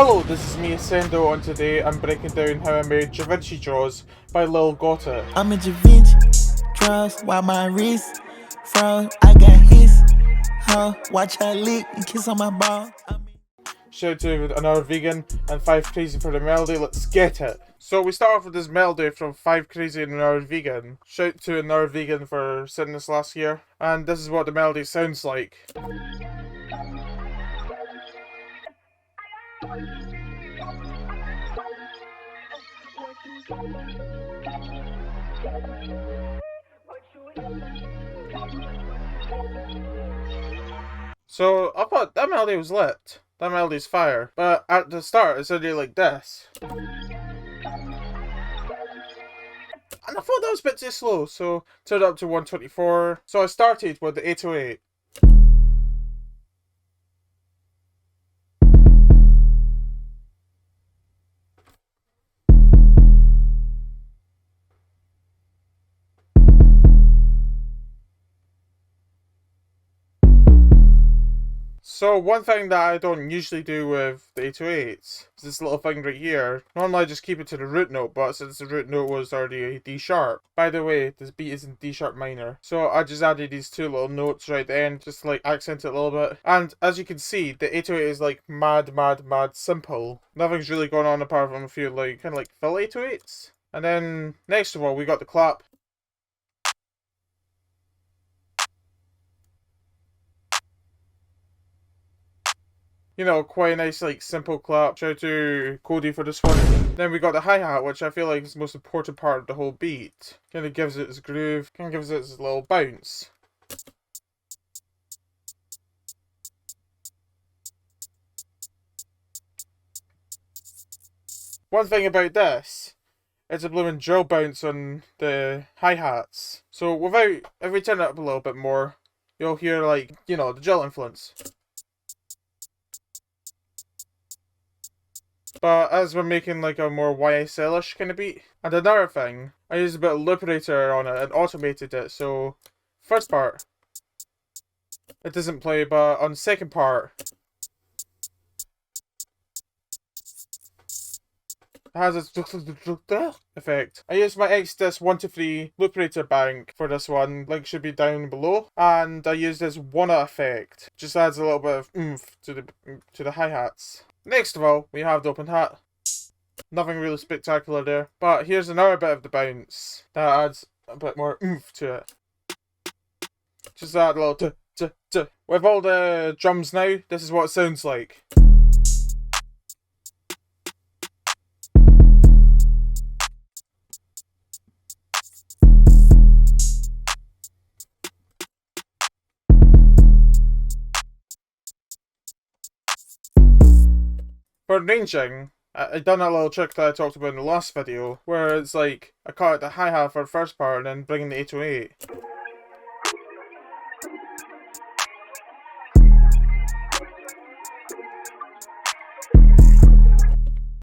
Hello, this is me Asendo, and today I'm breaking down how I made Givenchy draws by Lil Gotit. I'm in Givenchy draws while my wrist froze. I got his hoe, watch her lick and kiss on my ball. Shout out to AnotherVGN and Fivecrzy for the melody. Let's get it. So we start off with this melody from Fivecrzy and AnotherVGN. Shout out to AnotherVGN for sending this last year, and this is what the melody sounds like. So I thought that melody was lit. That melody's fire. But at the start it sounded like this. And I thought that was a bit too slow, so turned it up to 124. So I started with the 808. So one thing that I don't usually do with the 808s is this little thing right here. Normally I just keep it to the root note, but since the root note was already a D sharp. By the way, this beat is in D sharp minor. So I just added these two little notes right at the end, just to like accent it a little bit. And as you can see, the 808 is like mad simple. Nothing's really going on apart from a few like kind of like fill 808s. And then next of all we got the clap. You know, quite a nice, like, simple clap. Shout out to Cody for this one. Then we got the hi-hat, which I feel like is the most important part of the whole beat. Kind of gives it its groove, kind of gives it its little bounce. One thing about this, it's a blooming drill bounce on the hi-hats. So if we turn it up a little bit more, you'll hear, like, you know, the drill influence. But as we're making like a more YSL-ish kind of beat. And another thing, I used a bit of Looperator on it and automated it, so first part, it doesn't play, but on the second part, it has its effect. I used my XDisc 123 Looperator Bank for this one, link should be down below, and I used this wanna effect, just adds a little bit of oomph to the hi-hats. Next of all, we have the open hat. Nothing really spectacular there, but here's another bit of the bounce that adds a bit more oomph to it. Just that little t. With all the drums now, this is what it sounds like. For arranging, I done that little trick that I talked about in the last video, where it's like, I cut out the hi-hat for the first part and then bring in the 808.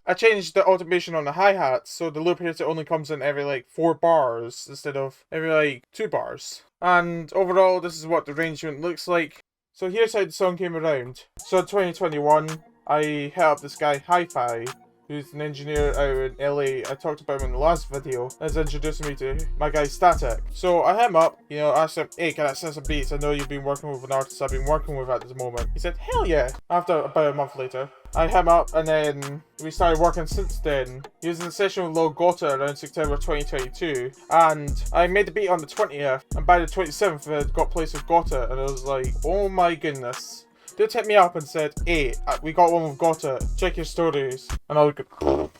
I changed the automation on the hi-hats, so the Looperator only comes in every like 4 bars instead of every like 2 bars. And overall, this is what the arrangement looks like. So here's how the song came around. So in 2021, I hit up this guy Hi-Fi, who's an engineer out in LA. I talked about him in the last video. That's introducing me to my guy Static. So I hit him up, you know, asked him, hey, can I send some beats? I know you've been working with an artist I've been working with at the moment. He said, hell yeah. After about a month later, I hit him up and then we started working since then. He was in a session with Lil Gotit around September 2022, and I made the beat on the 20th, and by the 27th it got placed with Gotit, and I was like, oh my goodness. Dude hit me up and said, hey, we got one with Gotit, check your stories. And I was like,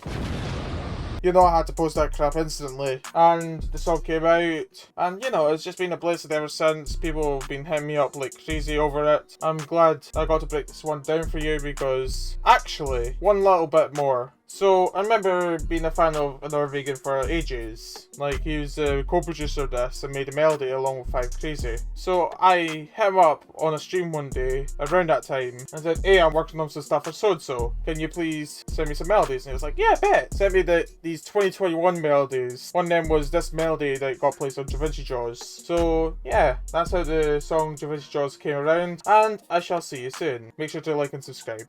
you know, I had to post that crap instantly. And the song came out, and you know, it's just been a blessing ever since. People have been hitting me up like crazy over it. I'm glad I got to break this one down for you because, actually, one little bit more. So, I remember being a fan of AnotherVGN for ages. Like, he was the co-producer of this and made a melody along with Fivecrzy. So, I hit him up on a stream one day around that time and said, hey, I'm working on some stuff for so-and-so. Can you please send me some melodies? And he was like, yeah, bet. Sent me these 2021 melodies. One of them was this melody that got placed on Givenchy Jaws. So, yeah, that's how the song Givenchy Jaws came around. And I shall see you soon. Make sure to like and subscribe.